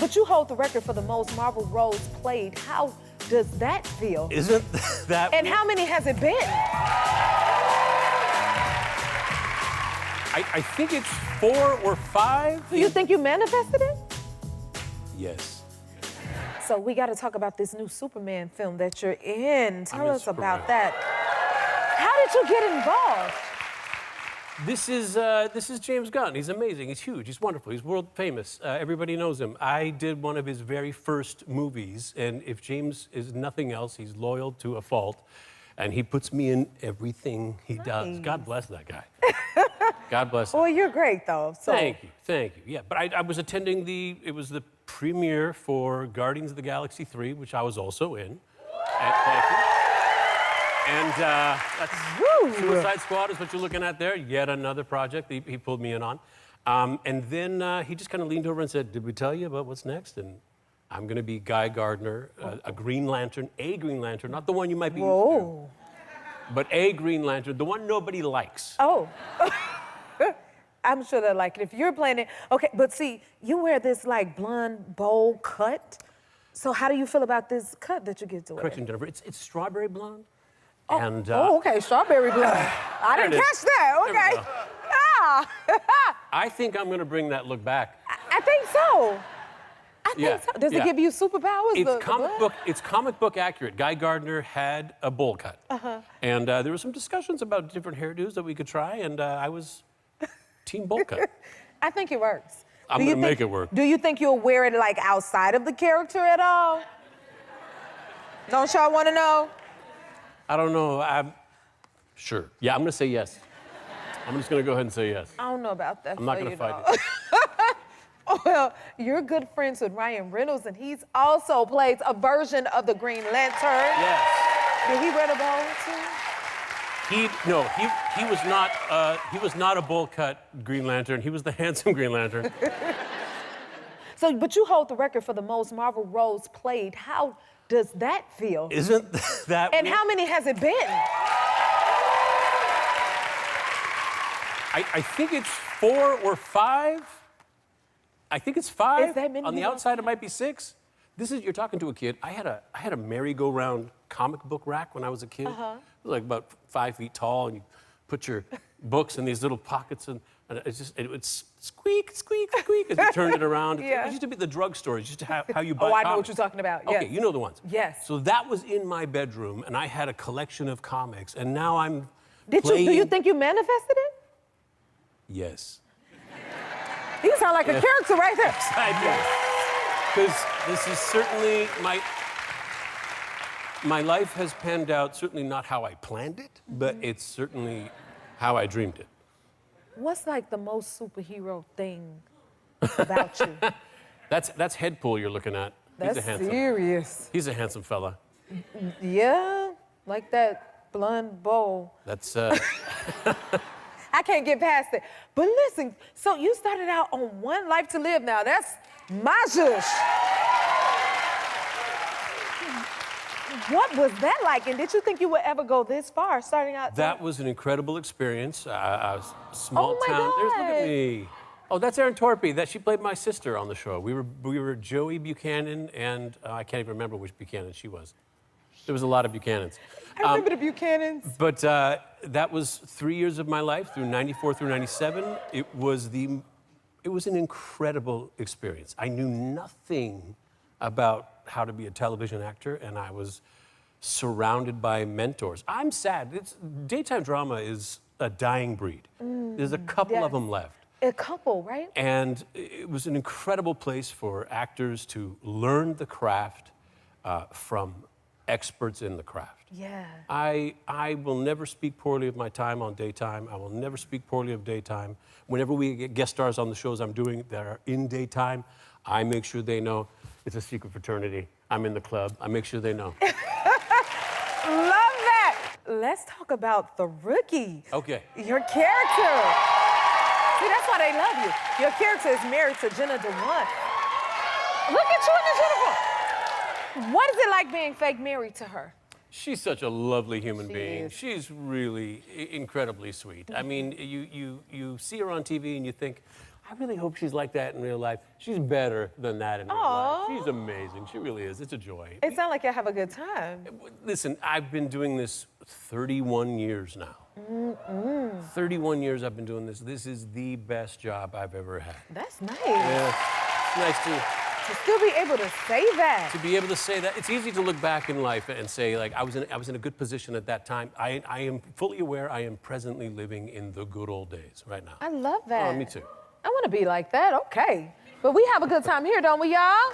But you hold the record for the most Marvel roles played. How does that feel? Isn't that... And how many has it been? I think it's 4 or 5. Do you think you manifested it? Yes. So we got to talk about this new Superman film that you're in. Tell us about that. How did you get involved? This is James Gunn. He's amazing. He's huge. He's wonderful. He's world famous. Everybody knows him. I did one of his very first movies, and if James is nothing else, he's loyal to a fault, and he puts me in everything he does. God bless that guy. God bless him. Well, you're great, though. So. Thank you. Yeah, but I was attending it was the premiere for Guardians of the Galaxy 3, which I was also in. And thank you. And that's Suicide Squad is what you're looking at there. Yet another project he pulled me in on. And then he just kind of leaned over and said, "Did we tell you about what's next?" And I'm going to be Guy Gardner, a Green Lantern, not the one you might be used to, but a Green Lantern, the one nobody likes. Oh. I'm sure they like it. If you're playing it, okay, but see, you wear this like blonde bowl cut. So how do you feel about this cut that you get to wear? Correction, Jennifer, it's strawberry blonde. Oh, and, okay, strawberry blonde. I didn't catch that, okay. I think I'm gonna bring that look back. I think so. I think so. Does it give you superpowers? It's comic book accurate. Guy Gardner had a bowl cut. And there were some discussions about different hairdos that we could try, and I was team bowl cut. I think it works. I'm gonna make it work. Do you think you'll wear it like outside of the character at all? Don't y'all wanna know? I don't know, I'm sure. Yeah, I'm gonna say yes. I'm just gonna go ahead and say yes. I don't know about that. I'm not gonna fight it. Well, you're good friends with Ryan Reynolds, and he's also plays a version of the Green Lantern. Yes. Did he wear the bowl too? He was not a bowl cut Green Lantern. He was the handsome Green Lantern. So, but you hold the record for the most Marvel roles played. How does that feel? Isn't that... And how many has it been? I think it's 4 or 5. I think it's 5. Is that many? On the outside, it might be 6. You're talking to a kid. I had a merry-go-round comic book rack when I was a kid. It was like about 5 feet tall, and you put your books in these little pockets, and it would squeak, squeak, squeak as you turned it around. It used to be the drugstore. It used to have how you buy I know what you're talking about. Okay, you know the ones. Yes. So that was in my bedroom, and I had a collection of comics, and now I'm Do you think you manifested it? Yes. You sound like a character right there. Yes, I do. Because this is certainly my life has panned out certainly not how I planned it, but it's certainly how I dreamed it. What's like the most superhero thing about you? That's Headpool you're looking at. That's serious. He's a handsome fella. Yeah, like that blonde bowl. That's I can't get past it. But listen, so you started out on One Life to Live now. That's my zhuzh. What was that like? And did you think you would ever go this far, starting out? That was an incredible experience. A small town. God. Look at me. Oh, that's Erin Torpy. She played my sister on the show. We were Joey Buchanan and I can't even remember which Buchanan she was. There was a lot of Buchanans. I remember the Buchanans. But that was 3 years of my life, through 94 through 97. It was an incredible experience. I knew nothing about how to be a television actor, and I was surrounded by mentors. I'm sad. Daytime drama is a dying breed. There's a couple of them left. A couple, right? And it was an incredible place for actors to learn the craft from experts in the craft. Yeah. I will never speak poorly of my time on daytime. I will never speak poorly of daytime. Whenever we get guest stars on the shows I'm doing that are in daytime, I make sure they know it's a secret fraternity. I'm in the club. I make sure they know. Love that. Let's talk about The Rookie. Okay. Your character. See, that's why they love you. Your character is married to Jenna Dewan. Look at you in this uniform. What is it like being fake married to her? She's such a lovely human being. is. She's really incredibly sweet. I mean, you see her on TV and you think, I really hope she's like that in real life. She's better than that in real life. She's amazing. She really is. It's a joy. It sounds like you have a good time. Listen, I've been doing this 31 years now. 31 years I've been doing this. This is the best job I've ever had. That's nice. Yeah, it's nice to still be able to say that. To be able to say that. It's easy to look back in life and say, like, I was in a good position at that time. I am fully aware I am presently living in the good old days right now. I love that. Oh, me too. I want to be like that. Okay. But we have a good time here, don't we, y'all?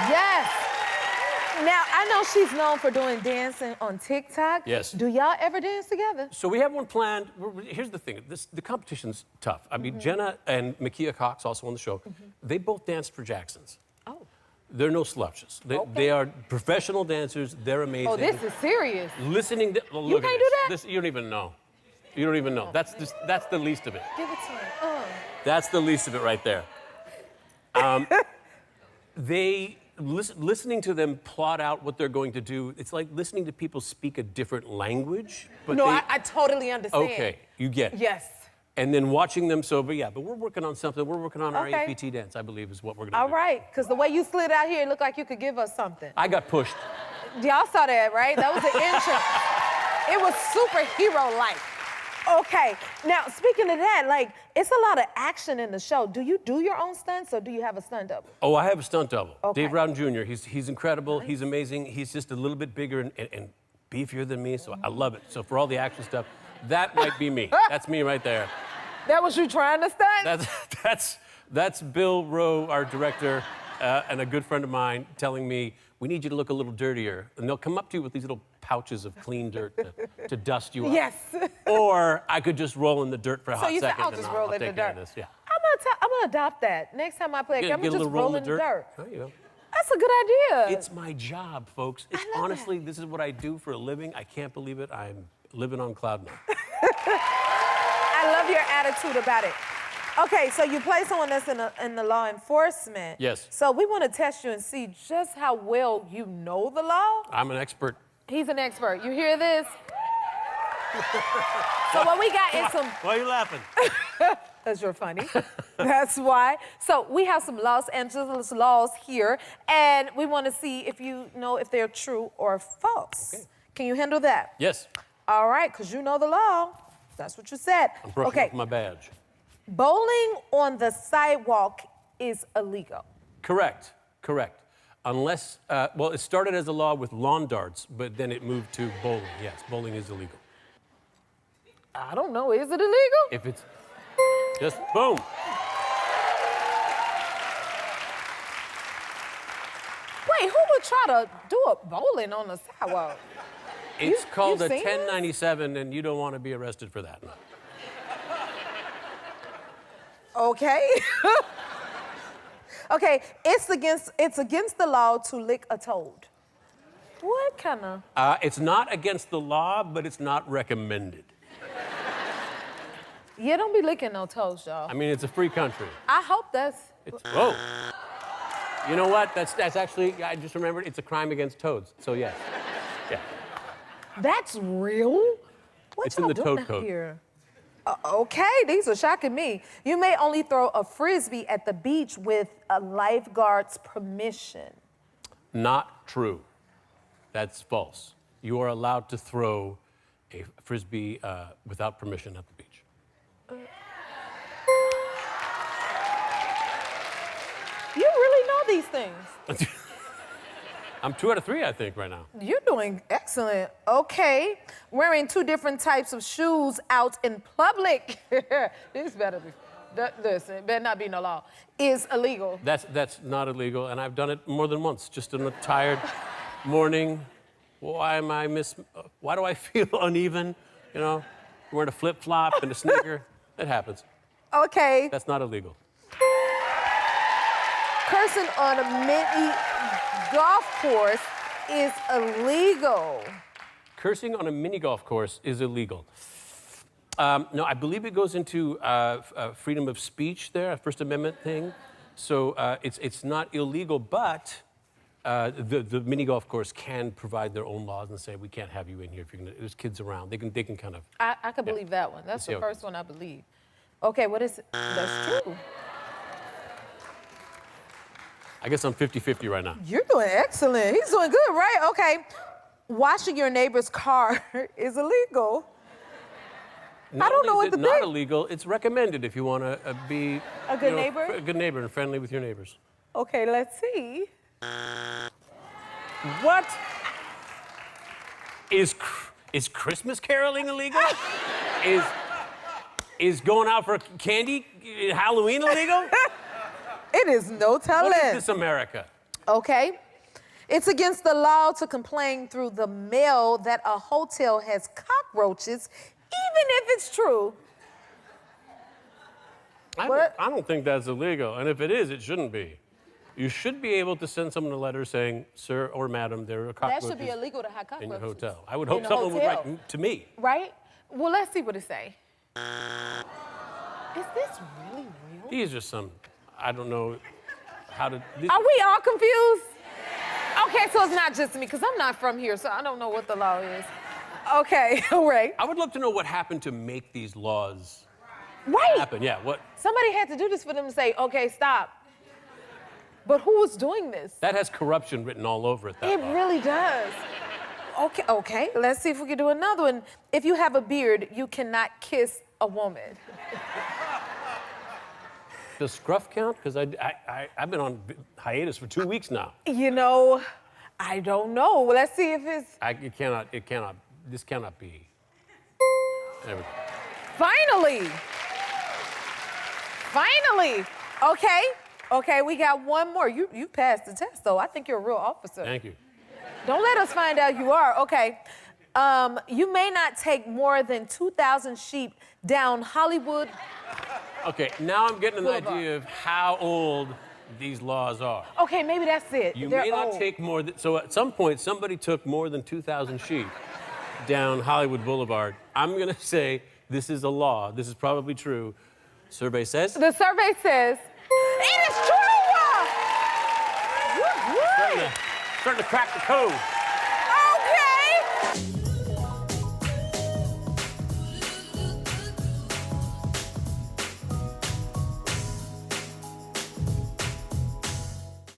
Yes. Now, I know she's known for doing dancing on TikTok. Yes. Do y'all ever dance together? So we have one planned. Here's the thing. The competition's tough. I mean, Jenna and Makia Cox, also on the show, they both danced for Jacksons. Oh. They're no slouches. They are professional dancers. They're amazing. Oh, this is serious. Listening to... Look You at can't do that? This, you don't even know. You don't even know. That's the least of it. Give it to me. That's the least of it right there. Listening to them plot out what they're going to do, it's like listening to people speak a different language. But no, I totally understand. Okay, you get it. Yes. And then watching them, but we're working on something. We're working on our APT dance, I believe, is what we're going to do. All right, because the way you slid out here, it looked like you could give us something. I got pushed. Y'all saw that, right? That was the entrance. It was superhero-like. Okay, now speaking of that, like, it's a lot of action in the show. Do you do your own stunts or do you have a stunt double? Oh, I have a stunt double. Okay. Dave Rowden Jr., he's incredible, he's amazing. He's just a little bit bigger and beefier than me, so I love it. So for all the action stuff, that might be me. That's me right there. That was you trying to stunt? That's Bill Rowe, our director, and a good friend of mine telling me, we need you to look a little dirtier. And they'll come up to you with these little pouches of clean dirt to dust you up. Yes. Or I could just roll in the dirt for a hot So you said, second. I'll just roll in the take care dirt. of this. Yeah. I'm gonna adopt that. Next time I play a game, I'm Get a just little roll in the dirt. There you go. That's a good idea. It's my job, folks. It's love honestly, this is what I do for a living. I can't believe it. I'm living on cloud nine. I love your attitude about it. Okay, so you play someone that's in the law enforcement. Yes. So we want to test you and see just how well you know the law. I'm an expert. He's an expert. You hear this? So what we got is some... Why are you laughing? Because you're funny. That's why. So we have some Los Angeles laws here, and we want to see if you know if they're true or false. Okay. Can you handle that? Yes. All right, because you know the law. That's what you said. I'm brushing off my badge. Bowling on the sidewalk is illegal. Correct. Unless, well, it started as a law with lawn darts, but then it moved to bowling. Yes, bowling is illegal. I don't know. Is it illegal? If it's just boom. Wait, who would try to do a bowling on the sidewalk? It's called a seen 1097, and you don't want to be arrested for that. No. Okay. Okay, it's against the law to lick a toad. What kind of? It's not against the law, but it's not recommended. Yeah, don't be licking no toes, y'all. I mean, it's a free country. I hope that's... Whoa. You know what? That's actually, I just remembered, it's a crime against toads. So, yes. Yeah. That's real? What It's in the doing toad code. Here? Okay, these are shocking me. You may only throw a Frisbee at the beach with a lifeguard's permission. Not true. That's false. You are allowed to throw a Frisbee without permission at the beach. You really know these things. I'm 2 out of 3, I think, right now. You're doing excellent. Okay. Wearing 2 different types of shoes out in public. This better be. Listen, it better not be no law. Is illegal. That's not illegal, and I've done it more than once. Just on a tired morning. Why do I feel uneven? You know, wearing a flip-flop and a sneaker. It happens. Okay. That's not illegal. Cursing on a mini golf course is illegal. Cursing on a mini golf course is illegal. No, I believe it goes into freedom of speech there, a First Amendment thing. So it's not illegal, but the mini golf course can provide their own laws and say, we can't have you in here if you're gonna, there's kids around. They can kind of... I can believe that one. That's the okay. first one I believe. Okay, what is it? That's true. I guess I'm 50-50 right now. You're doing excellent. He's doing good, right? Okay. Washing your neighbor's car is illegal. I don't know what to Not think. illegal. It's recommended if you want to be A good neighbor? A good neighbor and friendly with your neighbors. Okay, let's see. What? Is Christmas caroling illegal? is going out for candy Halloween illegal? It is no telling. What is this America? Okay. It's against the law to complain through the mail that a hotel has cockroaches, even if it's true. I don't think that's illegal. And if it is, it shouldn't be. You should be able to send someone a letter saying, sir or madam, there are cockroaches That should be illegal to have cockroaches. in your hotel. I would hope the someone would hotel. write to me. Right? Well, let's see what it say. Is this really real? These are some, I don't know how to... Are we all confused? Okay, so it's not just me, because I'm not from here, so I don't know what the law is. Okay, all right. I would love to know what happened to make these laws Right. happen. Yeah, what? Somebody had to do this for them to say, okay, stop. But who was doing this? That has corruption written all over it. That It law. really does. Okay, let's see if we can do another one. If you have a beard, you cannot kiss a woman. Does scruff count? Because I've been on hiatus for 2 weeks now. You know, I don't know. Well, let's see if it's... This cannot be. There we go. Finally. Okay, we got one more. You passed the test, though. I think you're a real officer. Thank you. Don't let us find out you are. Okay. You may not take more than 2,000 sheep down Hollywood. Okay, now I'm getting an Boulevard. idea of how old these laws are. Okay, maybe that's it. You They're may not old. take more than... So at some point, somebody took more than 2,000 sheep down Hollywood Boulevard. I'm going to say this is a law. This is probably true. Survey says... The survey says it is true! Woo-woo. Starting to crack the code. Okay!